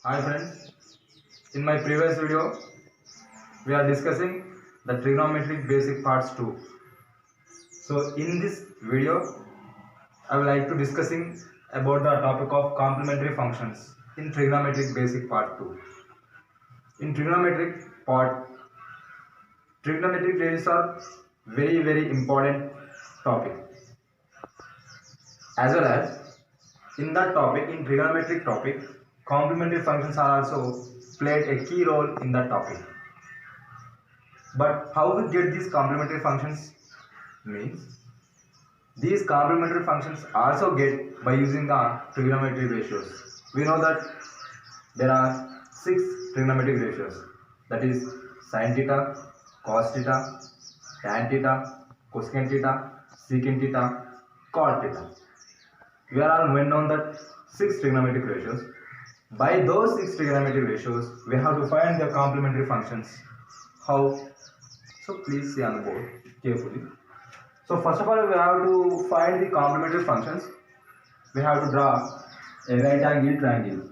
Hi friends, in my previous video we are discussing the trigonometric basic parts 2. So in this video I would like to discussing about the topic of complementary functions in trigonometric basic part 2. In trigonometric ratios are very important topic, as well as in that topic, in trigonometric topic, complementary functions are also played a key role in that topic. But how we get these complementary functions means these complementary functions also get by using the trigonometric ratios. We know that there are 6 trigonometric ratios, that is sin theta, cos theta, tan theta, cosecant theta, secant theta, cot theta. We are all well known that 6 trigonometric ratios. By those 6 trigonometric ratios, we have to find their complementary functions. How? So please see on the board carefully. So first of all, we have to find the complementary functions. We have to draw a right angle triangle.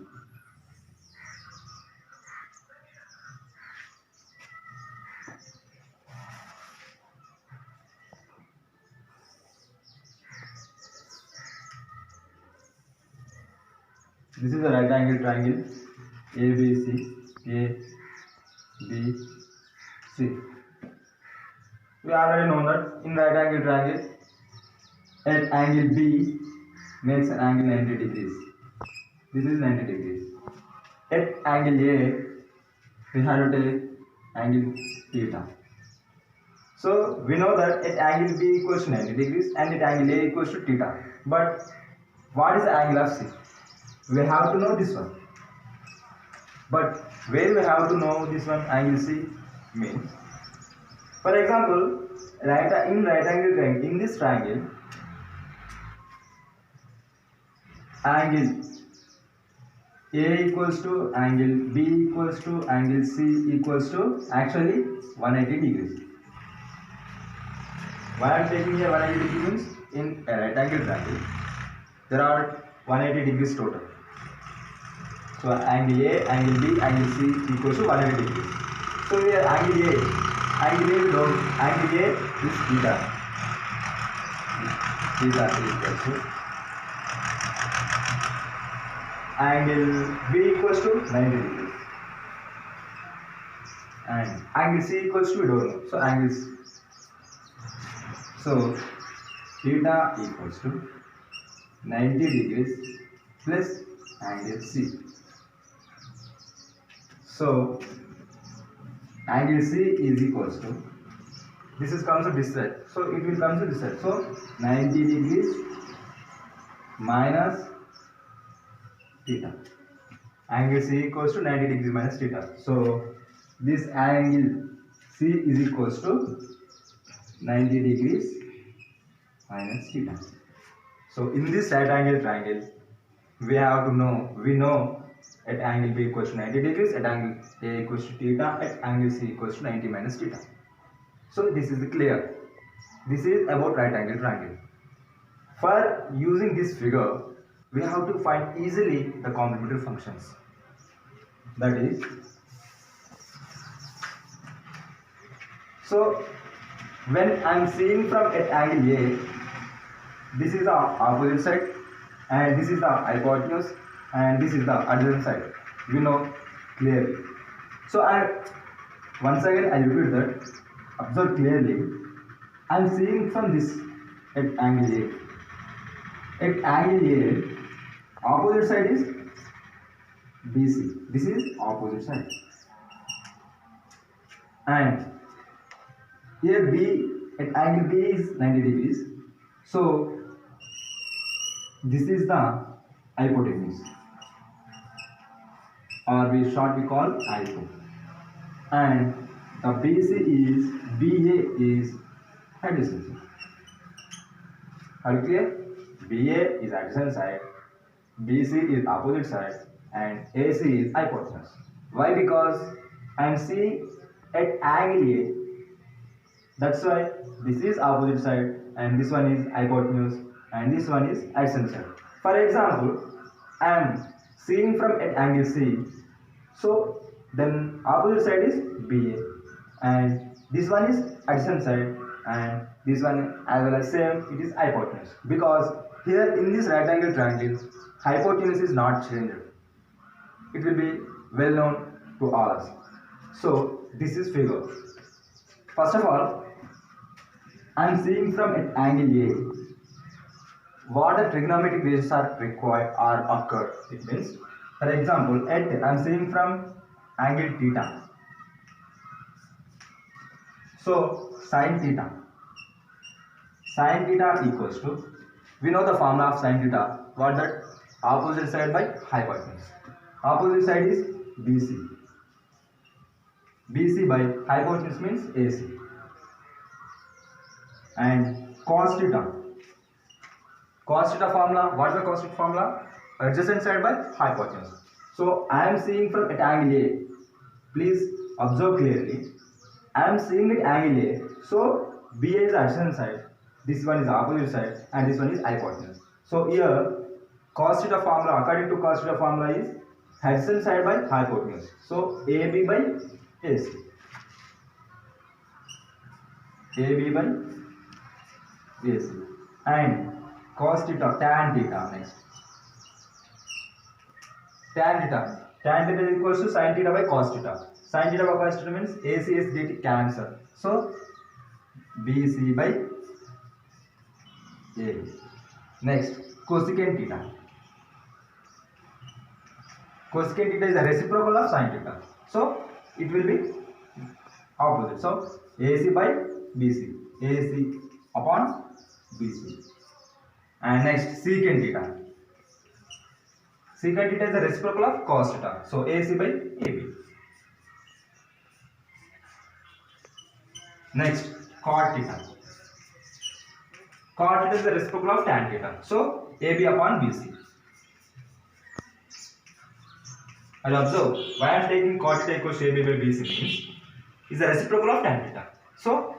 This is a right angle triangle ABC, A, B, C. We already know that in right angle triangle, at angle B makes an angle 90 degrees. This is 90 degrees. At angle A, we have to take angle theta. So we know that at angle B equals to 90 degrees and at angle A equals to theta. But what is the angle of C? We have to know this one. But where we have to know this one, angle C means, for example, in right angle triangle, in this triangle, angle A equals to angle B equals to angle C equals to actually 180 degrees. Why I am taking here 180 degrees? In a right angle triangle, there are 180 degrees total. So angle A, angle B, angle C equals to 180 degrees. So here angle A we know angle A is theta. Theta is equals to angle B equals to 90 degrees. And angle C equals to, we don't know. So angle C. So theta equals to 90 degrees plus angle C. So angle C is equals to, this is comes to this side, so it will come to this side. So 90 degrees minus theta. Angle C equals to 90 degrees minus theta. So this angle C is equals to 90 degrees minus theta. So in this right angle triangle, we know at angle B equals to 90 degrees, at angle A equals to theta, at angle C equals to 90 minus theta. So this is clear. This is about right angle triangle. For using this figure, we have to find easily the complementary functions. That is, so when I am seeing from at angle A, this is the opposite side and this is the hypotenuse and this is the adjacent side. We know clearly. So once again I repeat that. Observe clearly. I am seeing from this at angle A. At angle A, opposite side is BC. This is opposite side. And here B at angle B is 90 degrees. So this is the hypotenuse, or we call hypo. And the BA is adjacent. Are you clear? BA is adjacent side, BC is opposite side, and AC is hypotenuse. Why? Because I am seeing at angle A. That's why this is opposite side and this one is hypotenuse and this one is adjacent side. For example, I am seeing from at angle C, so then opposite side is BA, and this one is adjacent side, and this one as well as same, it is hypotenuse, because here in this right angle triangle hypotenuse is not changed. It will be well known to all us. So this is figure. First of all, I am seeing from an angle A what the trigonometric ratios are required or occurred. It means, for example, at I am seeing from angle theta. So sin theta equals to, we know the formula of sin theta, what that, opposite side by hypotenuse. Opposite side is BC. BC by hypotenuse means AC. And cos theta. Cos theta formula, what is the cos theta formula? Adjacent side by hypotenuse. So I am seeing from at angle A. Please observe clearly. I am seeing at angle A. So BA is adjacent side. This one is opposite side, and this one is hypotenuse. So here cos theta formula, according to cos theta formula, is adjacent side by hypotenuse. So AB by AC. AB by AC. And cos theta, tan theta next. Tan theta is equals to sin theta by cos theta. Sin theta by cos theta means AC is get cancel. So BC by A. Next, cosecant theta. Cosecant theta is the reciprocal of sin theta. So it will be opposite. So AC by BC. AC upon BC. And next, secant theta. Secant theta is the reciprocal of cos theta. So AC by AB. Next, cot theta. Cot theta is the reciprocal of tan theta. So AB upon BC. And observe, why I am taking cot theta equals to AB by BC means is the reciprocal of tan theta. So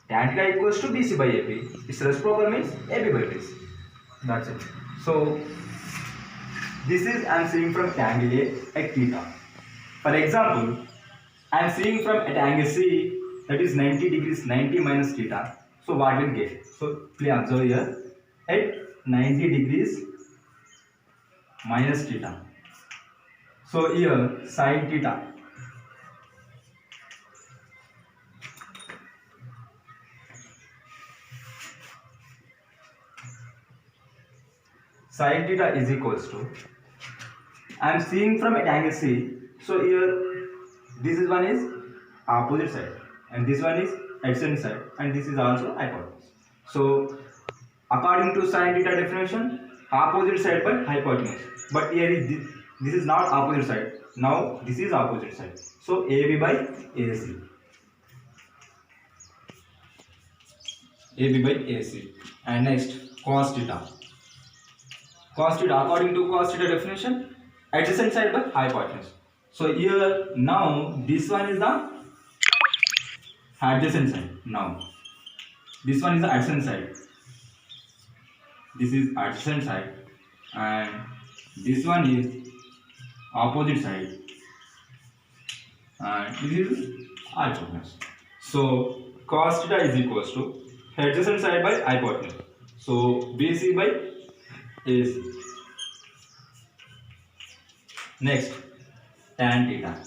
tan theta equals to BC by AB. Its reciprocal means AB by BC. That's it. So this is I am seeing from angle A at theta. For example, I am seeing from at angle C, that is 90 degrees, 90 minus theta. So what will get? So please observe here, at 90 degrees minus theta. So here sin theta. Sin theta is equals to, I am seeing from at angle C. So here this is one is opposite side, and this one is adjacent side, and this is also hypotenuse. So according to sin theta definition, opposite side by hypotenuse. But here is this is not opposite side. Now this is opposite side. So AB by AC. AB by AC. And next, cos theta. Cos theta, according to cos theta definition, adjacent side by hypotenuse. So here now this one is the adjacent side. Now this one is the adjacent side. This is adjacent side, and this one is opposite side, and this is hypotenuse. So cos theta is equals to adjacent side by hypotenuse. So BC by AC. Next, tan theta.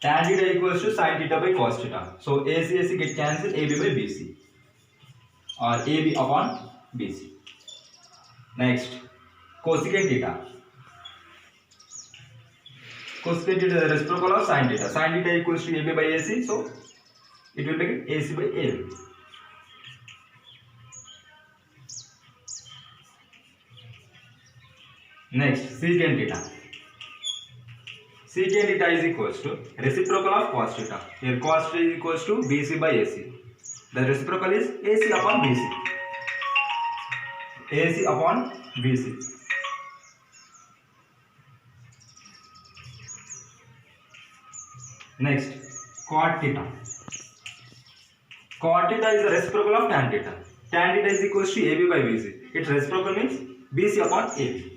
Tan theta equals to sin theta by cos theta. So AC get cancelled, AB by BC, or AB upon BC. Next, cosecant theta. Cosecant theta is the reciprocal of sin theta. Sin theta equals to AB by AC, so it will be AC by AB. Next, secant theta. Secant theta is equals to reciprocal of cos theta. Here cos theta is equals to BC by AC. The reciprocal is AC upon BC. AC upon BC. Next, cot theta. Cot theta is the reciprocal of tan theta. Tan theta is equals to AB by BC. Its reciprocal means BC upon AB.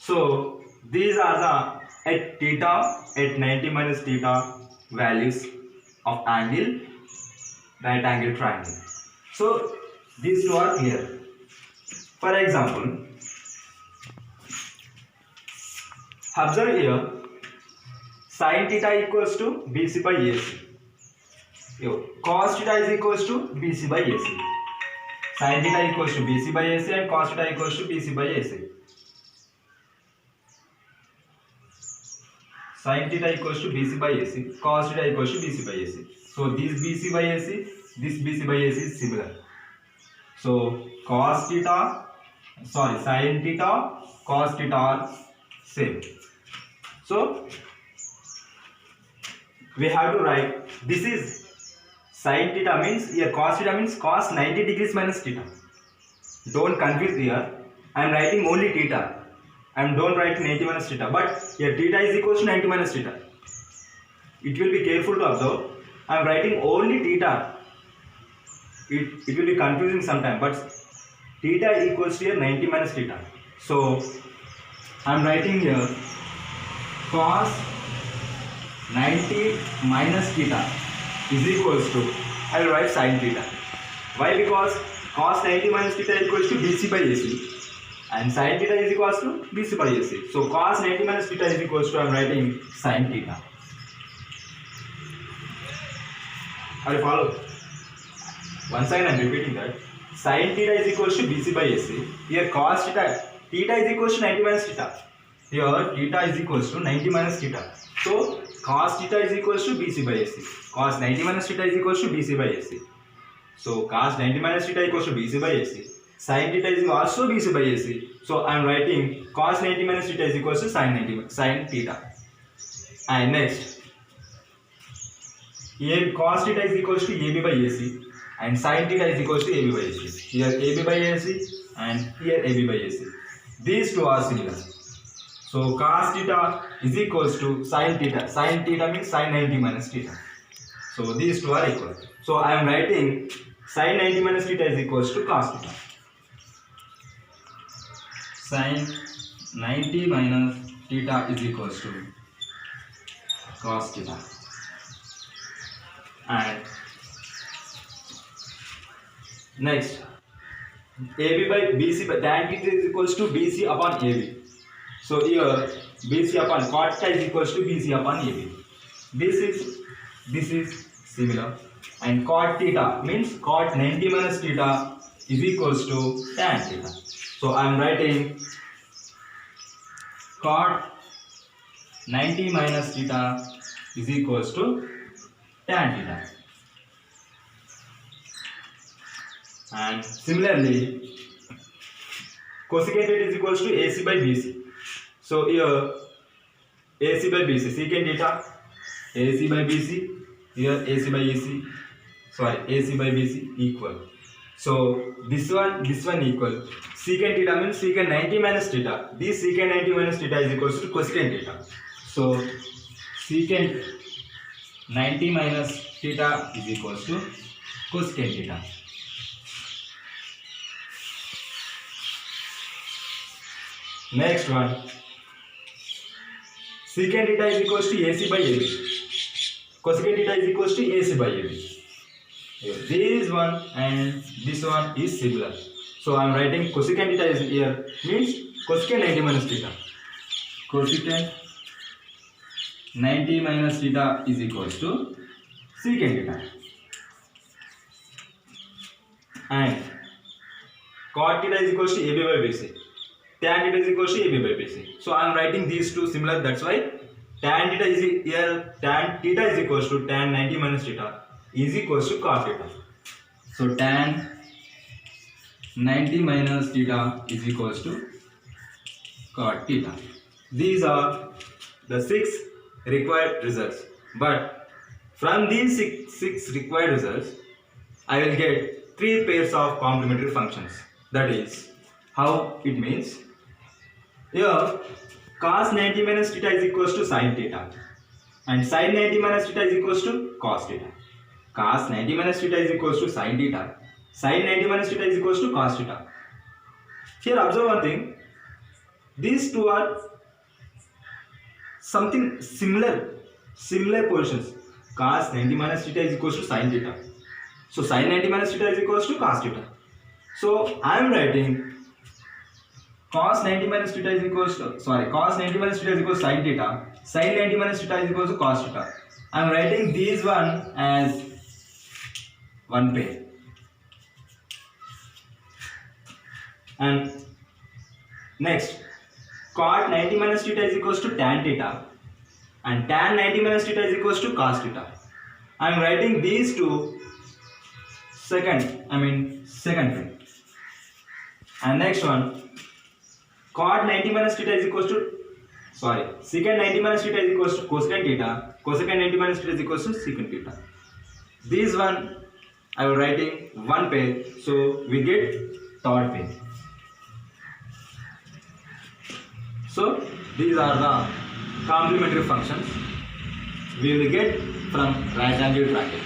So these are the at theta, at 90 minus theta values of angle, right angle triangle. So these two are clear. For example, observe here, sin theta equals to BC by AC. Cos theta is equals to BC by AC. Sin theta equals to BC by AC and cos theta equals to BC by AC. Sin theta equals to BC by AC, cos theta equals to BC by AC. So this BC by AC, this BC by AC is similar. So cos theta, sin theta, cos theta are same. So we have to write, this is sin theta means, here cos theta means cos 90 degrees minus theta. Don't confuse here. I am writing only theta. And don't write 90 minus theta. But here theta is equals to 90 minus theta. It will be careful to observe. I am writing only theta. It will be confusing sometimes. But theta equals to here 90 minus theta. So I am writing here cos 90 minus theta is equals to, I will write sin theta. Why? Because cos 90 minus theta is equals to BC by AC and sin theta is equals to BC by AC. So cos 90 minus theta is equals to, I am writing sin theta. Are you follow? Once again I am repeating that. Sin theta is equals to BC by AC. Here cos theta is equals to 90 minus theta. Here theta is equals to 90 minus theta. So cos theta is equals to BC by AC. Cos 90 minus theta is equals to BC by AC. So cos 90 minus theta equals to BC by AC. Sin theta is also BC by AC. So I am writing cos 90 minus theta is equals to sin theta. And next, here cos theta is equals to AB by AC and sin theta is equals to AB by AC. Here AB by AC and here AB by AC. These two are similar. So cos theta is equals to sin theta. Sin theta means sin 90 minus theta. So these two are equal. So I am writing sin 90 minus theta is equals to cos theta. Sin 90 minus theta is equals to cos theta. And next, AB by BC, tan theta is equals to BC upon AB. So here BC upon cot theta is equals to BC upon AB. This is similar. And cot theta means cot 90 minus theta is equals to tan theta. So I am writing cot 90 minus theta is equals to tan theta. And similarly, cosecant theta is equals to AC by BC. So here AC by BC, secant theta, AC by BC, here AC by AC by BC equal. So this one equal. Secant theta means secant 90 minus theta. This secant 90 minus theta is equals to cosecant theta. So secant 90 minus theta is equals to cosecant theta. Next one, secant theta is equals to AC by AB. Cosecant theta is equals to AC by AB. This one and this one is similar. So I am writing cosecant theta is here means cosecant 90 minus theta. Cosecant 90 minus theta is equals to secant theta. And cot theta is equals to AB by BC. Tan theta is equals to AB by BC. So I am writing these two similar. That's why tan theta is here. Tan theta is equals to tan 90 minus theta is equals to cot theta. So tan 90 minus theta is equals to cot theta. These are the 6 required results. But from these six required results, I will get 3 pairs of complementary functions. That is how it means. Here cos 90 minus theta is equals to sin theta and sin 90 minus theta is equals to cos theta. Cos 90 minus theta is equals to sin theta. Sin 90 minus theta is equals to cos theta. Here observe one thing. These two are something similar positions. Cos 90 minus theta is equals to sin theta. So sin 90 minus theta is equals to cos theta. So I am writing cos 90 minus theta is equals to cos 90 minus theta is equals to sin theta. Sin 90 minus theta is equals to cos theta. I am writing these one as one pair. And next, cot 90 minus theta is equals to tan theta, and tan 90 minus theta is equals to cos theta. I am writing these two second pair. And next one, cot 90 minus theta is equals to secant 90 minus theta is equals to cosecant theta. Cosecant 90 minus theta is equals to secant theta. These one I am writing one pair, so we get third pair. So these are the complementary functions we will get from right angle triangle.